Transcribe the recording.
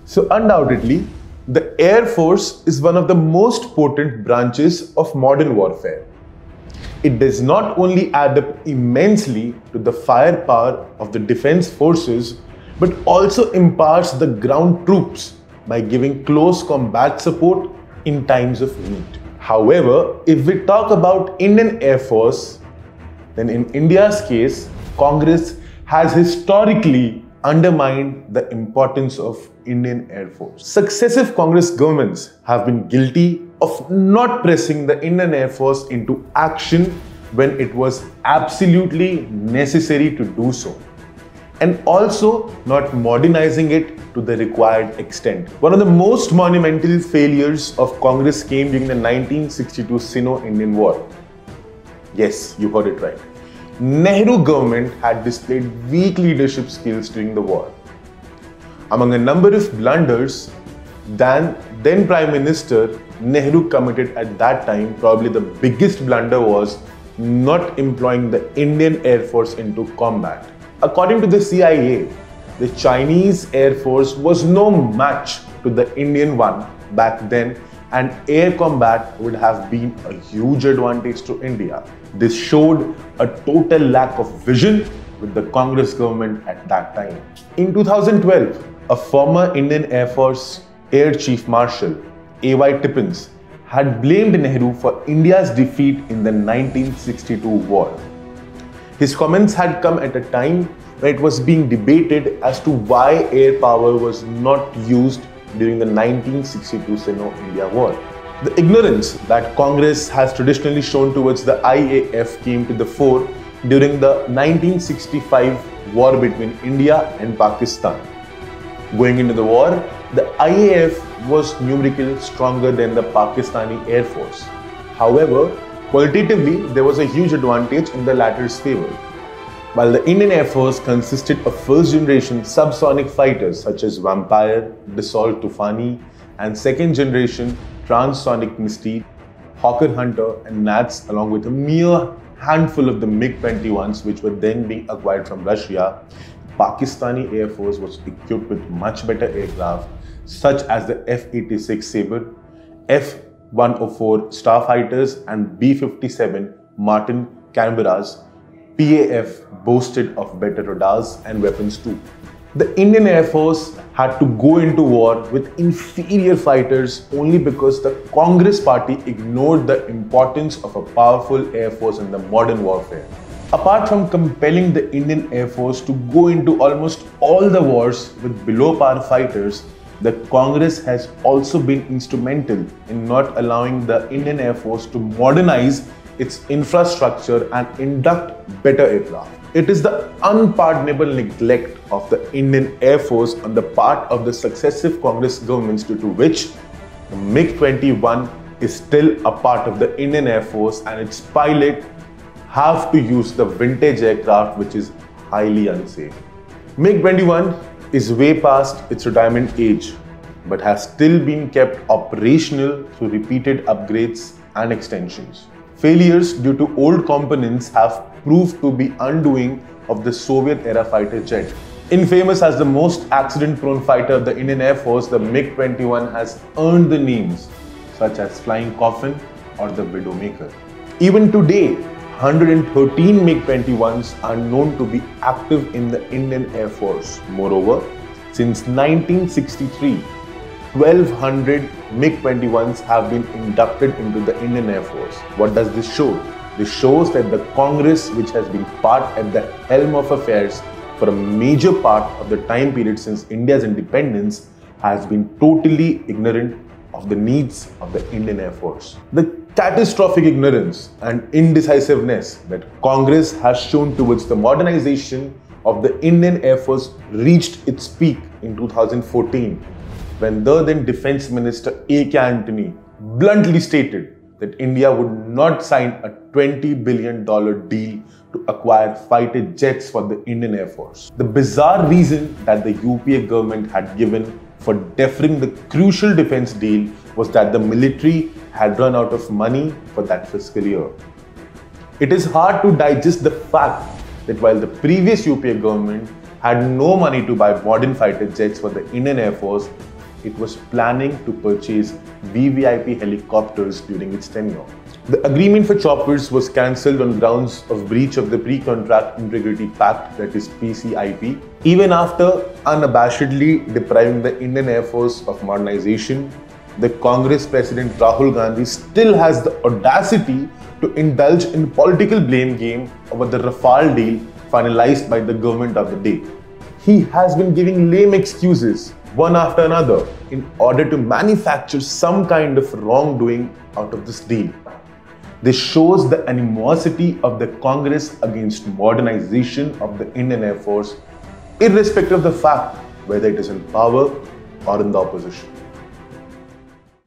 So undoubtedly, the Air Force is one of the most potent branches of modern warfare. It does not only add up immensely to the firepower of the defense forces, but also imparts the ground troops by giving close combat support in times of need. However, if we talk about Indian Air Force, then in India's case, Congress has historically undermined the importance of Indian Air Force. Successive Congress governments have been guilty of not pressing the Indian Air Force into action when it was absolutely necessary to do so, and also not modernizing it to the required extent. One of the most monumental failures of Congress came during the 1962 Sino-Indian War. Yes, you heard it right. Nehru government had displayed weak leadership skills during the war. Among a number of blunders, then Prime Minister Nehru committed at that time, probably the biggest blunder was not employing the Indian Air Force into combat. According to the CIA, the Chinese Air Force was no match to the Indian one back then, and air combat would have been a huge advantage to India. This showed a total lack of vision with the Congress government at that time. In 2012, a former Indian Air Force Air Chief Marshal, A.Y. Tippins, had blamed Nehru for India's defeat in the 1962 war. His comments had come at a time when it was being debated as to why air power was not used during the 1962 Sino-India War. The ignorance that Congress has traditionally shown towards the IAF came to the fore during the 1965 war between India and Pakistan. Going into the war, the IAF was numerically stronger than the Pakistani Air Force. However, qualitatively, there was a huge advantage in the latter's favor. While the Indian Air Force consisted of first-generation subsonic fighters such as Vampire, Dassault Tufani, and second-generation transonic Misty, Hawker Hunter, and Nats, along with a mere handful of the MiG-21s which were then being acquired from Russia, Pakistani Air Force was equipped with much better aircraft such as the F-86 Sabre, F-104 Starfighters, and B-57 Martin Canberras. PAF boasted of better radars and weapons too. The Indian Air Force had to go into war with inferior fighters only because the Congress party ignored the importance of a powerful Air Force in the modern warfare. Apart from compelling the Indian Air Force to go into almost all the wars with below par fighters, the Congress has also been instrumental in not allowing the Indian Air Force to modernize its infrastructure and induct better aircraft. It is the unpardonable neglect of the Indian Air Force on the part of the successive Congress governments due to which the MiG-21 is still a part of the Indian Air Force and its pilot have to use the vintage aircraft, which is highly unsafe. MiG-21 is way past its retirement age, but has still been kept operational through repeated upgrades and extensions. Failures due to old components have proved to be undoing of the Soviet-era fighter jet. Infamous as the most accident-prone fighter of the Indian Air Force, the MiG-21 has earned the names such as Flying Coffin or the Widowmaker. Even today, 113 MiG-21s are known to be active in the Indian Air Force. Moreover, since 1963, 1,200 MiG-21s have been inducted into the Indian Air Force. What does this show? This shows that the Congress, which has been part at the helm of affairs for a major part of the time period since India's independence, has been totally ignorant of the needs of the Indian Air Force. The catastrophic ignorance and indecisiveness that Congress has shown towards the modernization of the Indian Air Force reached its peak in 2014 when the then Defense Minister A.K. Antony bluntly stated that India would not sign a $20 billion deal to acquire fighter jets for the Indian Air Force. The bizarre reason that the UPA government had given for deferring the crucial defense deal was that the military had run out of money for that fiscal year. It is hard to digest the fact that while the previous UPA government had no money to buy modern fighter jets for the Indian Air Force, it was planning to purchase VVIP helicopters during its tenure. The agreement for choppers was cancelled on grounds of breach of the Pre-Contract Integrity Pact, that is PCIP, even after unabashedly depriving the Indian Air Force of modernization. The Congress President Rahul Gandhi still has the audacity to indulge in political blame game over the Rafale deal finalized by the government of the day. He has been giving lame excuses one after another in order to manufacture some kind of wrongdoing out of this deal. This shows the animosity of the Congress against modernization of the Indian Air Force, irrespective of the fact whether it is in power or in the opposition.